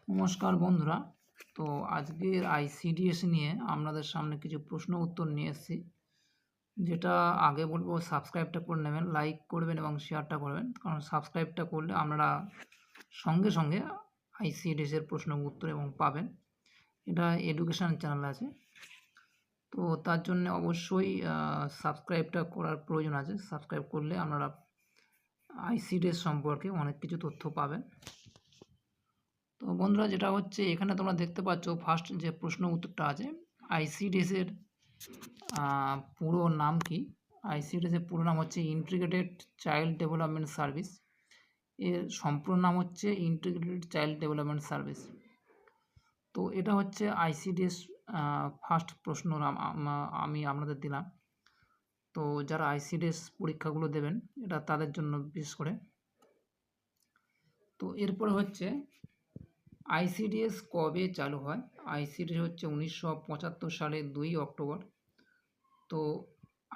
নমস্কার বন্ধুরা। তো আজকের আইসিডিএস নিয়ে আপনাদের সামনে কিছু প্রশ্ন উত্তর নিয়ে এসেছি। যেটা আগে বলবো সাবস্ক্রাইবটা করে নেবেন, লাইক করবেন এবং শেয়ারটা করবেন, কারণ সাবস্ক্রাইবটা করলে আপনারা সঙ্গে সঙ্গে আইসিডিএসের প্রশ্ন উত্তর এবং পাবেন। এটা এডুকেশান চ্যানেল আছে, তো তার জন্য অবশ্যই সাবস্ক্রাইবটা করার প্রয়োজন আছে। সাবস্ক্রাইব করলে আপনারা আইসিডিএস সম্পর্কে অনেক কিছু তথ্য পাবেন। তো বন্ধুরা, যেটা হচ্ছে এখানে তোমরা দেখতে পাচ্ছ ফার্স্ট যে প্রশ্ন উত্তরটা আছে, আইসিডিএসের পুরো নাম কি? আইসিডিএসের পুরো নাম হচ্ছে ইন্টিগ্রেটেড চাইল্ড ডেভেলপমেন্ট সার্ভিস। এর সম্পূর্ণ নাম হচ্ছে ইন্টিগ্রেটেড চাইল্ড ডেভেলপমেন্ট সার্ভিস। তো এটা হচ্ছে আইসিডিএস ফার্স্ট প্রশ্ন আমি আপনাদের দিলাম। তো যারা আইসিডিএস পরীক্ষাগুলো দেবেন এটা তাদের জন্য বিশেষ করে। তো এরপরে হচ্ছে আইসিডিএস কবে চালু হয়? আইসিডিএস হচ্ছে 1975 সালের 2 অক্টোবর। তো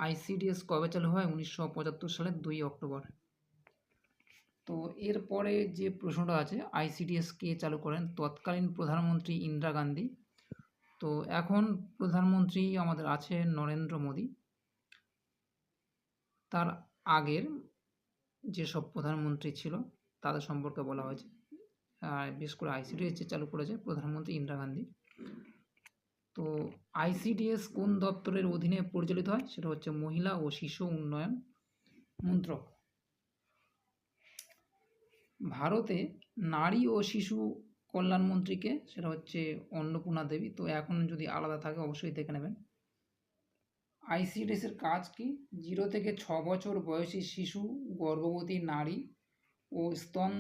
আইসিডিএস কবে চালু হয়? 1975 সালের 2 অক্টোবর। তো এরপরে যে প্রশ্নটা আছে, আইসিডিএস কে চালু করেন? তৎকালীন প্রধানমন্ত্রী ইন্দিরা গান্ধী। তো এখন প্রধানমন্ত্রী আমাদের আছে নরেন্দ্র মোদী। তার আগের যেসব প্রধানমন্ত্রী ছিল তাদের সম্পর্কে বলা হয়েছে। বিশেষ করে আইসিডিএস যে চালু করেছে প্রধানমন্ত্রী ইন্দিরা গান্ধী। তো আইসিডিএস কোন দপ্তরের অধীনে পরিচালিত হয়? সেটা হচ্ছে মহিলা ও শিশু উন্নয়ন মন্ত্রক। ভারতে নারী ও শিশু কল্যাণ মন্ত্রীকে, সেটা হচ্ছে অন্নপূর্ণা দেবী। তো এখন যদি আলাদা থাকে অবশ্যই দেখে নেবেন। আইসিডিএসের কাজ কি? 0 থেকে 6 বছর বয়সী শিশু, গর্ভবতী নারী ও স্তন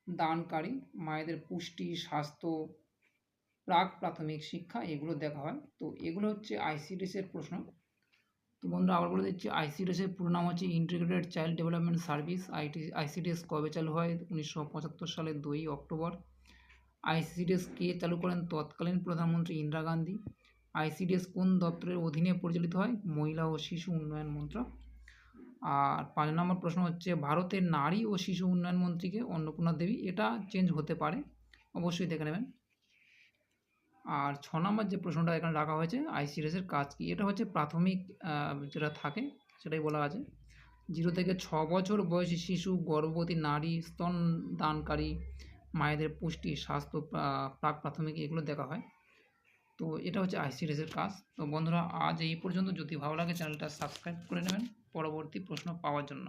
দানকারী মায়েদের পুষ্টি, স্বাস্থ্য, প্রাক প্রাথমিক শিক্ষা এগুলো দেখা হয়। তো এগুলো হচ্ছে আইসিডিএসের প্রশ্ন। তো বন্ধুরা আবার বলে দিচ্ছি, আইসিডিএসের পুরো নাম হচ্ছে integrated child development service. ICDS কবে চালু হয়? 1975 সালের 2 অক্টোবর। আইসিডিএস কে চালু করেন? তৎকালীন প্রধানমন্ত্রী ইন্দিরা গান্ধী। আইসিডিএস কোন দপ্তরের অধীনে পরিচালিত হয়? মহিলা ও শিশু উন্নয়ন মন্ত্রক। আর 5 নম্বর প্রশ্ন হচ্ছে ভারতের নারী ও শিশু উন্নয়ন মন্ত্রীকে অন্নপূর্ণা দেবী। এটা চেঞ্জ হতে পারে, অবশ্যই দেখে নেবেন। আর 6 নম্বর যে প্রশ্নটা এখানে রাখা হয়েছে, আইসিডিএসের কাজ কি? এটা হচ্ছে প্রাথমিক যেটা থাকে সেটাই বলা আছে। 0 থেকে 6 বছর বয়সী শিশু, গর্ভবতী নারী, স্তনদানকারী মায়েদের পুষ্টি, স্বাস্থ্য, প্রাক প্রাথমিক এগুলো দেখা হয়। তো এটা হচ্ছে আইসিডিএসের কাজ। তো বন্ধুরা আজ এই পর্যন্ত। যদি ভালো লাগে চ্যানেলটা সাবস্ক্রাইব করে নেবেন পরবর্তী প্রশ্ন পাওয়ার জন্য।